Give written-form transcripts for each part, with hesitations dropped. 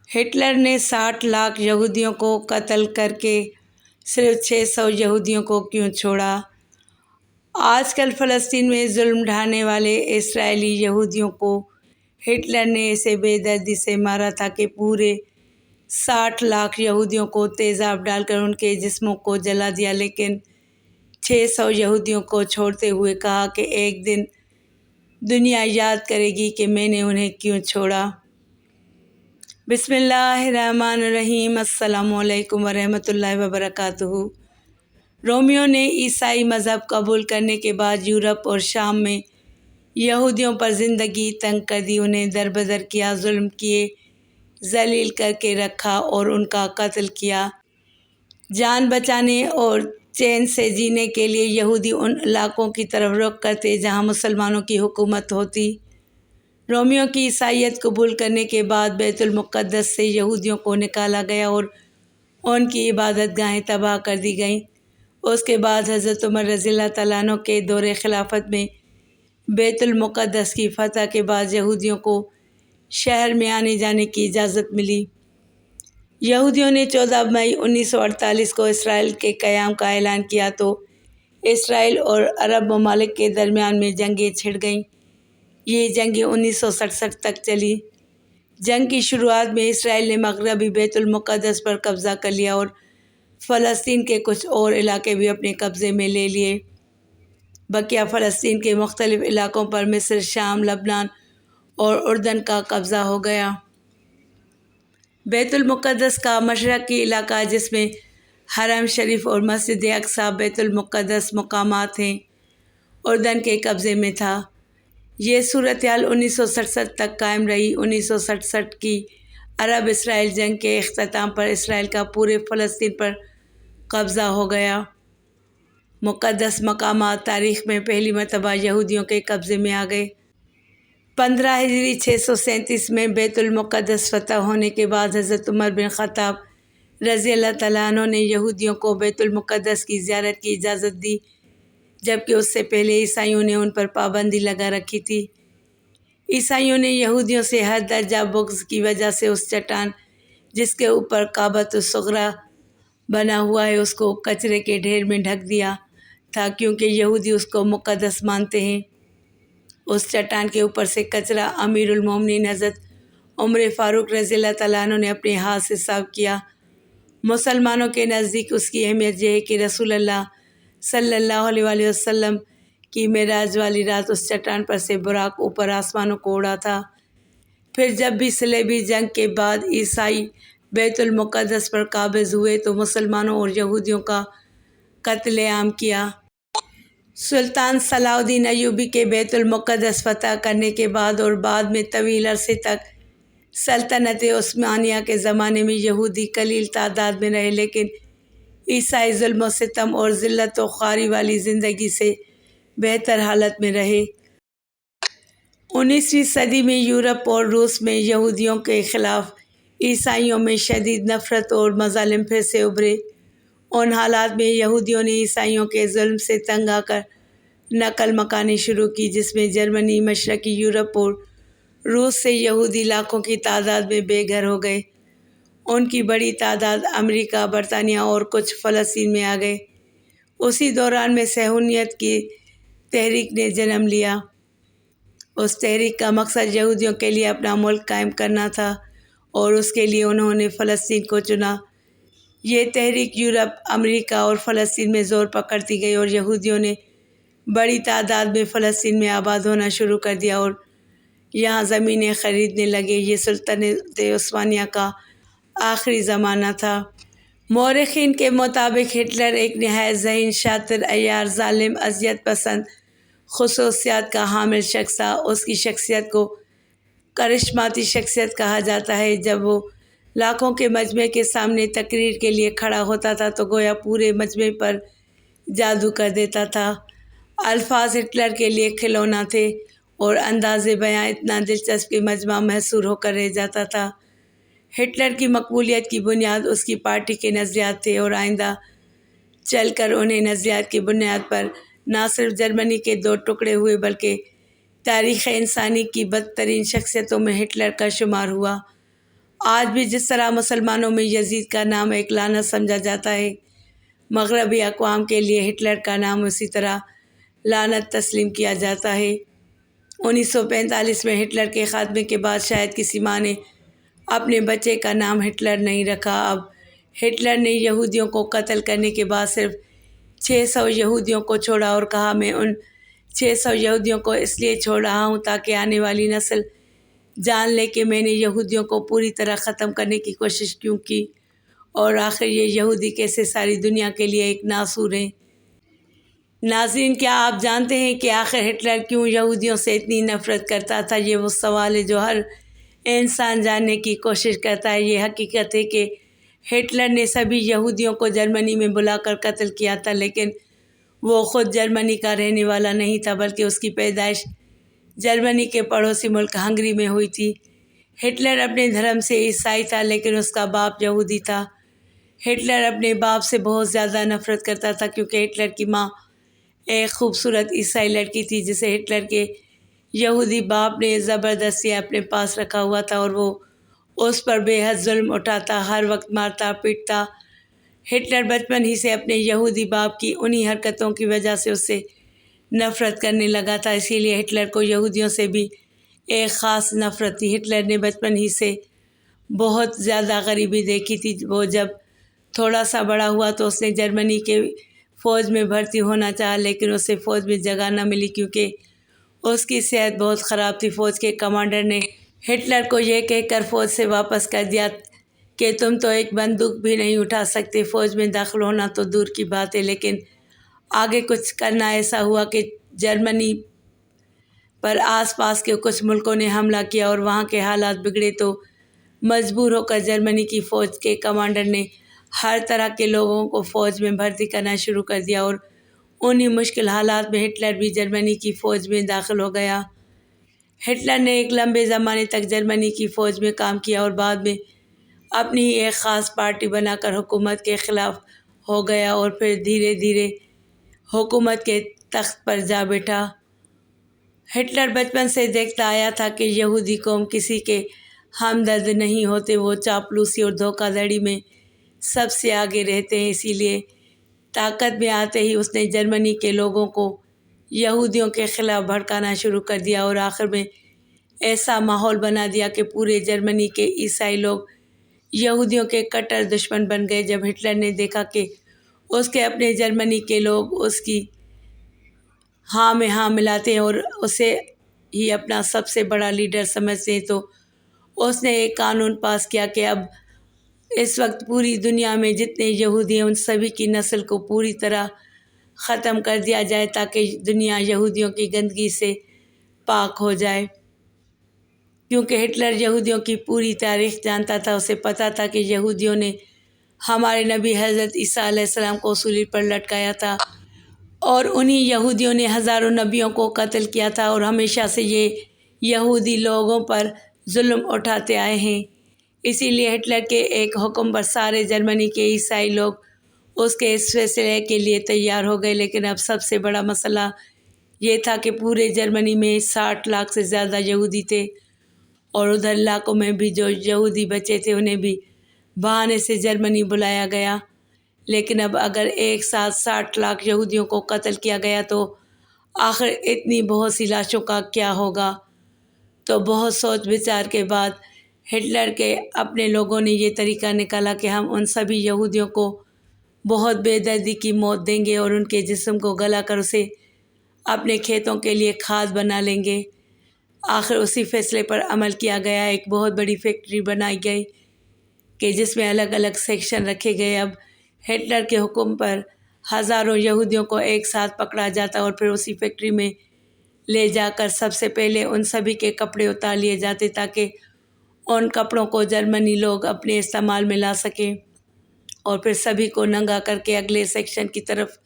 Hitler نے 60 لاکھ یہودیوں کو قتل کر کے صرف 600 یہودیوں کو کیوں چھوڑا؟ آج کل فلسطین میں ظلم ڈھانے والے اسرائیلی یہودیوں کو ہٹلر نے اسے بے دردی سے مارا تھا کہ پورے 60 لاکھ یہودیوں کو تیزاب ڈال کر ان کے جسموں کو جلا دیا، لیکن 600 یہودیوں کو چھوڑتے ہوئے کہا کہ ایک دن دنیا یاد کرے گی کہ میں نے انہیں کیوں چھوڑا۔ بسم اللہ الرحمن الرحیم۔ السلام علیکم ورحمۃ اللہ وبرکاتہ۔ رومیو نے عیسائی مذہب قبول کرنے کے بعد یورپ اور شام میں یہودیوں پر زندگی تنگ کر دی، انہیں دربدر کیا، ظلم کیے، ذلیل کر کے رکھا اور ان کا قتل کیا۔ جان بچانے اور چین سے جینے کے لیے یہودی ان علاقوں کی طرف رخ کرتے جہاں مسلمانوں کی حکومت ہوتی۔ رومیو کی عیسائیت قبول کرنے کے بعد بیت المقدس سے یہودیوں کو نکالا گیا اور ان کی عبادت گاہیں تباہ کر دی گئیں۔ اس کے بعد حضرت عمر رضی اللہ تعالیٰ عنہ کے دور خلافت میں بیت المقدس کی فتح کے بعد یہودیوں کو شہر میں آنے جانے کی اجازت ملی۔ یہودیوں نے 14 مئی 1948 کو اسرائیل کے قیام کا اعلان کیا تو اسرائیل اور عرب ممالک کے درمیان میں جنگیں چھڑ گئیں۔ یہ جنگیں 1967 تک چلی۔ جنگ کی شروعات میں اسرائیل نے مغربی بیت المقدس پر قبضہ کر لیا اور فلسطین کے کچھ اور علاقے بھی اپنے قبضے میں لے لیے۔ بقیہ فلسطین کے مختلف علاقوں پر مصر، شام، لبنان اور اردن کا قبضہ ہو گیا۔ بیت المقدس کا مشرقی علاقہ، جس میں حرم شریف اور مسجد اقصیٰ بیت المقدس مقامات ہیں، اردن کے قبضے میں تھا۔ یہ صورتحال 1967 تک قائم رہی۔ 1967 کی عرب اسرائیل جنگ کے اختتام پر اسرائیل کا پورے فلسطین پر قبضہ ہو گیا۔ مقدس مقامات تاریخ میں پہلی مرتبہ یہودیوں کے قبضے میں آ گئے۔ 15 ہجری 637 میں بیت المقدس فتح ہونے کے بعد حضرت عمر بن خطاب رضی اللہ تعالیٰ عنہ نے یہودیوں کو بیت المقدس کی زیارت کی اجازت دی، جبکہ اس سے پہلے عیسائیوں نے ان پر پابندی لگا رکھی تھی۔ عیسائیوں نے یہودیوں سے ہر درجہ بغض کی وجہ سے اس چٹان جس کے اوپر کعبۃ الصغریٰ بنا ہوا ہے اس کو کچرے کے ڈھیر میں ڈھک دیا تھا، کیونکہ یہودی اس کو مقدس مانتے ہیں۔ اس چٹان کے اوپر سے کچرا امیر المومنین حضرت عمر فاروق رضی اللہ تعالیٰ عنہ نے اپنے ہاتھ سے صاف کیا۔ مسلمانوں کے نزدیک اس کی اہمیت یہ ہے کہ رسول اللہ صلی اللہ علیہ وآلہ وسلم کی معراج والی رات اس چٹان پر سے براق اوپر آسمانوں کو اڑا تھا۔ پھر جب بھی صلیبی جنگ کے بعد عیسائی بیت المقدس پر قابض ہوئے تو مسلمانوں اور یہودیوں کا قتل عام کیا۔ سلطان صلاح الدین ایوبی کے بیت المقدس فتح کرنے کے بعد اور بعد میں طویل عرصے تک سلطنت عثمانیہ کے زمانے میں یہودی قلیل تعداد میں رہے، لیکن عیسائی ظلم و ستم اور ذلت و خواری والی زندگی سے بہتر حالت میں رہے۔ 19ویں صدی میں یورپ اور روس میں یہودیوں کے خلاف عیسائیوں میں شدید نفرت اور مظالم پھر سے ابھرے۔ ان حالات میں یہودیوں نے عیسائیوں کے ظلم سے تنگ آ کر نقل مکانی شروع کی، جس میں جرمنی، مشرقی یورپ اور روس سے یہودی لاکھوں کی تعداد میں بے گھر ہو گئے۔ ان کی بڑی تعداد امریکہ، برطانیہ اور کچھ فلسطین میں آ گئے۔ اسی دوران میں صہیونیت کی تحریک نے جنم لیا۔ اس تحریک کا مقصد یہودیوں کے لیے اپنا ملک قائم کرنا تھا اور اس کے لیے انہوں نے فلسطین کو چنا۔ یہ تحریک یورپ، امریکہ اور فلسطین میں زور پکڑتی گئی اور یہودیوں نے بڑی تعداد میں فلسطین میں آباد ہونا شروع کر دیا اور یہاں زمینیں خریدنے لگے۔ یہ سلطنت عثمانیہ کا آخری زمانہ تھا۔ مورخین کے مطابق ہٹلر ایک نہایت ذہین، شاطر، عیار، ظالم، اذیت پسند خصوصیات کا حامل شخص تھا۔ اس کی شخصیت کو کرشماتی شخصیت کہا جاتا ہے۔ جب وہ لاکھوں کے مجمع کے سامنے تقریر کے لیے کھڑا ہوتا تھا تو گویا پورے مجمع پر جادو کر دیتا تھا۔ الفاظ ہٹلر کے لیے کھلونا تھے اور انداز بیاں اتنا دلچسپ کہ مجمع محصور ہو کر رہ جاتا تھا۔ ہٹلر کی مقبولیت کی بنیاد اس کی پارٹی کے نظریات تھے اور آئندہ چل کر انہیں نظریات کی بنیاد پر نہ صرف جرمنی کے 2 ٹکڑے ہوئے بلکہ تاریخ انسانی کی بدترین شخصیتوں میں ہٹلر کا شمار ہوا۔ آج بھی جس طرح مسلمانوں میں یزید کا نام ایک لعنت سمجھا جاتا ہے، مغربی اقوام کے لیے ہٹلر کا نام اسی طرح لعنت تسلیم کیا جاتا ہے۔ 1945 میں ہٹلر کے خاتمے کے بعد شاید کسی ماں نے اپنے بچے کا نام ہٹلر نہیں رکھا۔ اب ہٹلر نے یہودیوں کو قتل کرنے کے بعد صرف 600 یہودیوں کو چھوڑا اور کہا، میں ان 600 یہودیوں کو اس لیے چھوڑ رہا ہوں تاکہ آنے والی نسل جان لے کہ میں نے یہودیوں کو پوری طرح ختم کرنے کی کوشش کیوں کی، اور آخر یہ یہودی کیسے ساری دنیا کے لیے ایک ناسور ہیں۔ ناظرین، کیا آپ جانتے ہیں کہ آخر ہٹلر کیوں یہودیوں سے اتنی نفرت کرتا تھا؟ یہ وہ سوال ہے جو ہر انسان جاننے کی کوشش کرتا ہے۔ یہ حقیقت ہے کہ ہٹلر نے سبھی یہودیوں کو جرمنی میں بلا کر قتل کیا تھا، لیکن وہ خود جرمنی کا رہنے والا نہیں تھا، بلکہ اس کی پیدائش جرمنی کے پڑوسی ملک ہنگری میں ہوئی تھی۔ ہٹلر اپنے دھرم سے عیسائی تھا، لیکن اس کا باپ یہودی تھا۔ ہٹلر اپنے باپ سے بہت زیادہ نفرت کرتا تھا، کیونکہ ہٹلر کی ماں ایک خوبصورت عیسائی لڑکی تھی جسے ہٹلر کے یہودی باپ نے زبردستی اپنے پاس رکھا ہوا تھا، اور وہ اس پر بے حد ظلم اٹھاتا، ہر وقت مارتا پیٹتا۔ ہٹلر بچپن ہی سے اپنے یہودی باپ کی انہی حرکتوں کی وجہ سے اس سے نفرت کرنے لگا تھا، اسی لیے ہٹلر کو یہودیوں سے بھی ایک خاص نفرت تھی۔ ہٹلر نے بچپن ہی سے بہت زیادہ غریبی دیکھی تھی۔ وہ جب تھوڑا سا بڑا ہوا تو اس نے جرمنی کے فوج میں بھرتی ہونا چاہا، لیکن اسے فوج میں جگہ نہ ملی کیونکہ اس کی صحت بہت خراب تھی۔ فوج کے کمانڈر نے ہٹلر کو یہ کہہ کر فوج سے واپس کر دیا کہ تم تو ایک بندوق بھی نہیں اٹھا سکتے، فوج میں داخل ہونا تو دور کی بات ہے۔ لیکن آگے کچھ کرنا ایسا ہوا کہ جرمنی پر آس پاس کے کچھ ملکوں نے حملہ کیا اور وہاں کے حالات بگڑے، تو مجبور ہو کر جرمنی کی فوج کے کمانڈر نے ہر طرح کے لوگوں کو فوج میں بھرتی کرنا شروع کر دیا، اور انہی مشکل حالات میں ہٹلر بھی جرمنی کی فوج میں داخل ہو گیا۔ ہٹلر نے ایک لمبے زمانے تک جرمنی کی فوج میں کام کیا اور بعد میں اپنی ہی ایک خاص پارٹی بنا کر حکومت کے خلاف ہو گیا، اور پھر دھیرے دھیرے حکومت کے تخت پر جا بیٹھا۔ ہٹلر بچپن سے دیکھتا آیا تھا کہ یہودی قوم کسی کے ہمدرد نہیں ہوتے، وہ چاپلوسی اور دھوکہ دھڑی میں سب سے آگے رہتے ہیں۔ اسی لیے طاقت میں آتے ہی اس نے جرمنی کے لوگوں کو یہودیوں کے خلاف بھڑکانا شروع کر دیا، اور آخر میں ایسا ماحول بنا دیا کہ پورے جرمنی کے عیسائی لوگ یہودیوں کے کٹر دشمن بن گئے۔ جب ہٹلر نے دیکھا کہ اس کے اپنے جرمنی کے لوگ اس کی ہاں میں ہاں ملاتے ہیں اور اسے ہی اپنا سب سے بڑا لیڈر سمجھتے ہیں، تو اس نے ایک قانون پاس کیا کہ اب اس وقت پوری دنیا میں جتنے یہودی ہیں ان سبھی کی نسل کو پوری طرح ختم کر دیا جائے تاکہ دنیا یہودیوں کی گندگی سے پاک ہو جائے۔ کیونکہ ہٹلر یہودیوں کی پوری تاریخ جانتا تھا، اسے پتہ تھا کہ یہودیوں نے ہمارے نبی حضرت عیسیٰ علیہ السلام کو سولی پر لٹکایا تھا، اور انہی یہودیوں نے ہزاروں نبیوں کو قتل کیا تھا، اور ہمیشہ سے یہ یہودی لوگوں پر ظلم اٹھاتے آئے ہیں۔ اسی لیے ہٹلر کے ایک حکم پر سارے جرمنی کے عیسائی لوگ اس کے اس فیصلے کے لیے تیار ہو گئے۔ لیکن اب سب سے بڑا مسئلہ یہ تھا کہ پورے جرمنی میں 60 لاکھ سے زیادہ یہودی تھے، اور ادھر علاقوں میں بھی جو یہودی بچے تھے انہیں بھی بہانے سے جرمنی بلایا گیا۔ لیکن اب اگر ایک ساتھ 60 لاکھ یہودیوں کو قتل کیا گیا تو آخر اتنی بہت سی لاشوں کا کیا ہوگا؟ تو بہت سوچ بچار کے بعد ہٹلر کے اپنے لوگوں نے یہ طریقہ نکالا کہ ہم ان سبھی یہودیوں کو بہت بے دردی کی موت دیں گے اور ان کے جسم کو گلا کر اسے اپنے کھیتوں کے لیے کھاد بنا لیں گے۔ آخر اسی فیصلے پر عمل کیا گیا۔ ایک بہت بڑی فیکٹری بنائی گئی کہ جس میں الگ الگ سیکشن رکھے گئے۔ اب ہٹلر کے حکم پر ہزاروں یہودیوں کو ایک ساتھ پکڑا جاتا اور پھر اسی فیکٹری میں لے جا کر سب سے پہلے ان سبھی کے کپڑے اتار لیے جاتے تاکہ ان کپڑوں کو جرمنی لوگ اپنے استعمال میں لا سکیں، اور پھر سبھی کو ننگا کر کے اگلے سیکشن کی طرف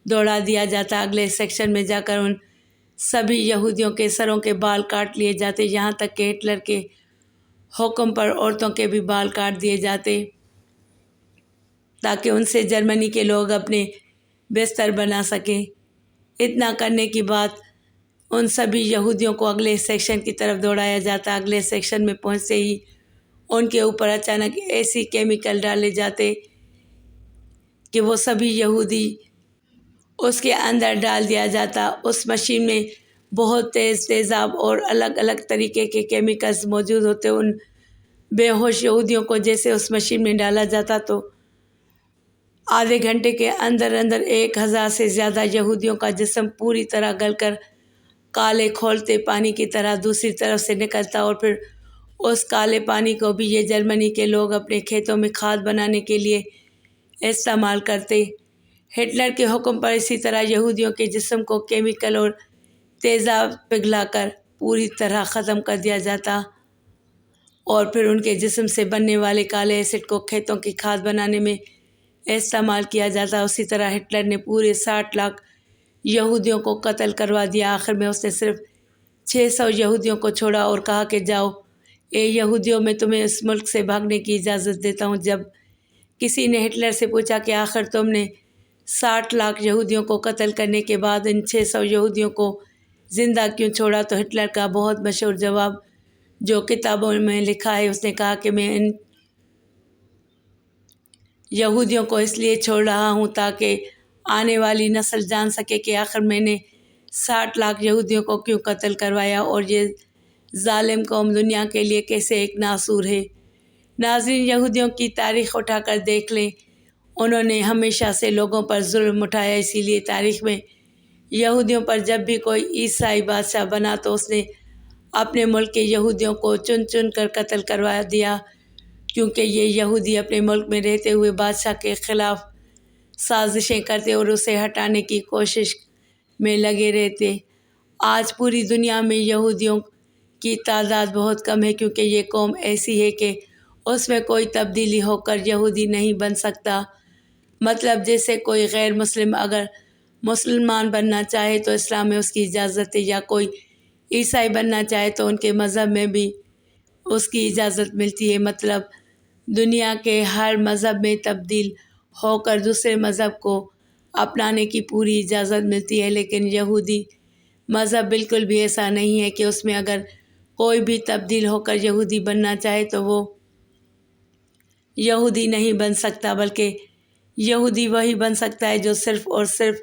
دوڑا دیا جاتا۔ اگلے سیکشن میں جا کر ان سبھی یہودیوں کے سروں کے بال کاٹ لیے جاتے، یہاں تک کہ ہٹلر کے حکم پر عورتوں کے بھی بال کاٹ دیے جاتے تاکہ ان سے جرمنی کے لوگ اپنے بستر بنا سکیں۔ اتنا کرنے کے بعد ان سبھی یہودیوں کو اگلے سیکشن کی طرف دوڑایا جاتا۔ اگلے سیکشن میں پہنچتے ہی ان کے اوپر اچانک ایسی کیمیکل ڈالے جاتے کہ وہ سبھی یہودی اس کے اندر ڈال دیا جاتا۔ اس مشین میں بہت تیز تیزاب اور الگ الگ طریقے کے کیمیکلز موجود ہوتے۔ ان بے ہوش یہودیوں کو جیسے اس مشین میں ڈالا جاتا تو آدھے گھنٹے کے اندر 1000 سے زیادہ یہودیوں کا جسم پوری طرح گل کر کالے کھولتے پانی کی طرح دوسری طرف سے نکلتا، اور پھر اس کالے پانی کو بھی یہ جرمنی کے لوگ اپنے کھیتوں میں کھاد بنانے کے لیے استعمال کرتے۔ ہٹلر کے حکم پر اسی طرح یہودیوں کے جسم کو کیمیکل اور تیزاب پگھلا کر پوری طرح ختم کر دیا جاتا، اور پھر ان کے جسم سے بننے والے کالے ایسڈ کو کھیتوں کی کھاد بنانے میں استعمال کیا جاتا۔ اسی طرح ہٹلر نے پورے 60 لاکھ یہودیوں کو قتل کروا دیا۔ آخر میں اس نے صرف 600 یہودیوں کو چھوڑا اور کہا کہ جاؤ اے یہودیوں، میں تمہیں اس ملک سے بھاگنے کی اجازت دیتا ہوں۔ جب کسی نے ہٹلر سے پوچھا کہ آخر تم نے 60 لاکھ یہودیوں کو قتل کرنے کے بعد ان 600 یہودیوں کو زندہ کیوں چھوڑا، تو ہٹلر کا بہت مشہور جواب جو کتابوں میں لکھا ہے، اس نے کہا کہ میں ان یہودیوں کو اس لیے چھوڑ رہا ہوں تاکہ آنے والی نسل جان سکے کہ آخر میں نے 60 لاکھ یہودیوں کو کیوں قتل کروایا، اور یہ ظالم قوم دنیا کے لیے کیسے ایک ناسور ہے۔ ناظرین، یہودیوں کی تاریخ اٹھا کر دیکھ لیں، انہوں نے ہمیشہ سے لوگوں پر ظلم اٹھایا۔ اسی لیے تاریخ میں یہودیوں پر جب بھی کوئی عیسائی بادشاہ بنا تو اس نے اپنے ملک کے یہودیوں کو چن چن کر قتل کروا دیا، کیونکہ یہ یہودی اپنے ملک میں رہتے ہوئے بادشاہ کے خلاف سازشیں کرتے اور اسے ہٹانے کی کوشش میں لگے رہتے۔ آج پوری دنیا میں یہودیوں کی تعداد بہت کم ہے، کیونکہ یہ قوم ایسی ہے کہ اس میں کوئی تبدیلی ہو کر یہودی نہیں بن سکتا۔ مطلب جیسے کوئی غیر مسلم اگر مسلمان بننا چاہے تو اسلام میں اس کی اجازت ہے، یا کوئی عیسائی بننا چاہے تو ان کے مذہب میں بھی اس کی اجازت ملتی ہے۔ مطلب دنیا کے ہر مذہب میں تبدیل ہو کر دوسرے مذہب کو اپنانے کی پوری اجازت ملتی ہے، لیکن یہودی مذہب بالکل بھی ایسا نہیں ہے کہ اس میں اگر کوئی بھی تبدیل ہو کر یہودی بننا چاہے تو وہ یہودی نہیں بن سکتا، بلکہ یہودی وہی بن سکتا ہے جو صرف اور صرف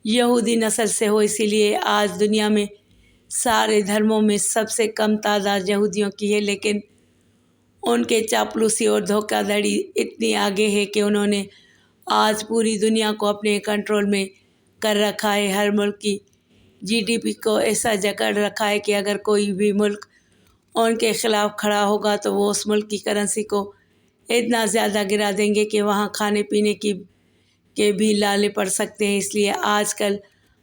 یہودی نسل سے ہو۔ اسی لیے آج دنیا میں سارے دھرموں میں سب سے کم تعداد یہودیوں کی ہے، لیکن ان کے چاپلوسی اور دھوکہ دھڑی اتنی آگے ہے کہ انہوں نے آج پوری دنیا کو اپنے کنٹرول میں کر رکھا ہے۔ ہر ملک کی GDP کو ایسا جکڑ رکھا ہے کہ اگر کوئی بھی ملک ان کے خلاف کھڑا ہوگا تو وہ اس ملک کی کرنسی کو اتنا زیادہ گرا دیں گے کہ وہاں کھانے پینے کے بھی لالے پڑ سکتے ہیں۔ اس لیے آج کل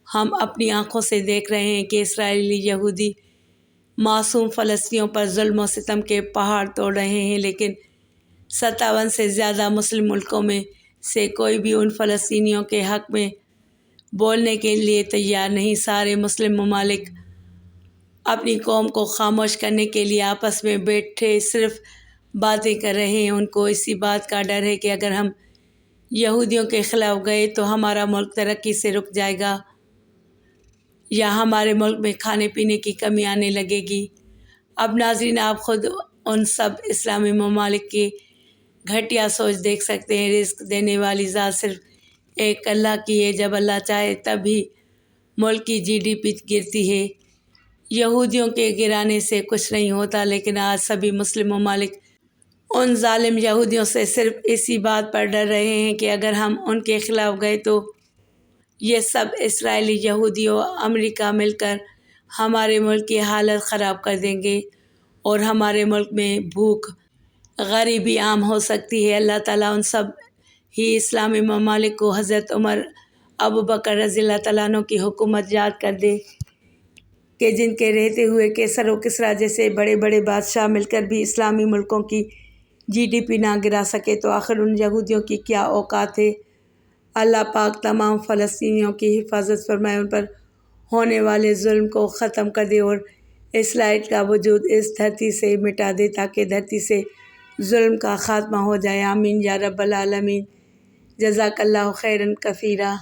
ہم اپنی آنکھوں سے دیکھ رہے ہیں کہ اسرائیلی یہودی معصوم فلسطینیوں پر ظلم و ستم کے پہاڑ توڑ رہے ہیں، لیکن 57 سے زیادہ مسلم ملکوں میں سے کوئی بھی ان فلسطینیوں کے حق میں بولنے کے لیے تیار نہیں۔ سارے مسلم ممالک اپنی قوم کو خاموش کرنے کے لیے آپس میں بیٹھے صرف باتیں کر رہے ہیں۔ ان کو اسی بات کا ڈر ہے کہ اگر ہم یہودیوں کے خلاف گئے تو ہمارا ملک ترقی سے رک جائے گا، یا ہمارے ملک میں کھانے پینے کی کمی آنے لگے گی۔ اب ناظرین، آپ خود ان سب اسلامی ممالک کی گھٹیا سوچ دیکھ سکتے ہیں۔ رزق دینے والی ذات صرف ایک اللہ کی ہے۔ جب اللہ چاہے تب ہی ملک کی GDP گرتی ہے۔ یہودیوں کے گرانے سے کچھ نہیں ہوتا، لیکن آج سبھی مسلم ممالک ان ظالم یہودیوں سے صرف اسی بات پر ڈر رہے ہیں کہ اگر ہم ان کے خلاف گئے تو یہ سب اسرائیلی یہودی و امریکہ مل کر ہمارے ملک کی حالت خراب کر دیں گے، اور ہمارے ملک میں بھوک غریبی عام ہو سکتی ہے۔ اللہ تعالیٰ ان سب ہی اسلامی ممالک کو حضرت عمر ابوبکر رضی اللہ تعالیٰ عنہ کی حکومت یاد کر دے کہ جن کے رہتے ہوئے کیسر و کسریٰ جیسے بڑے بڑے بادشاہ مل کر بھی اسلامی ملکوں کی GDP نہ گرا سکے، تو آخر ان یہودیوں کی کیا اوقات ہے۔ اللہ پاک تمام فلسطینیوں کی حفاظت فرمائے، ان پر ہونے والے ظلم کو ختم کر دے اور اسرائیل کا وجود اس دھرتی سے مٹا دے تاکہ دھرتی سے ظلم کا خاتمہ ہو جائے۔ آمین یا رب العالمین۔ جزاک اللہ خیرا کثیرا۔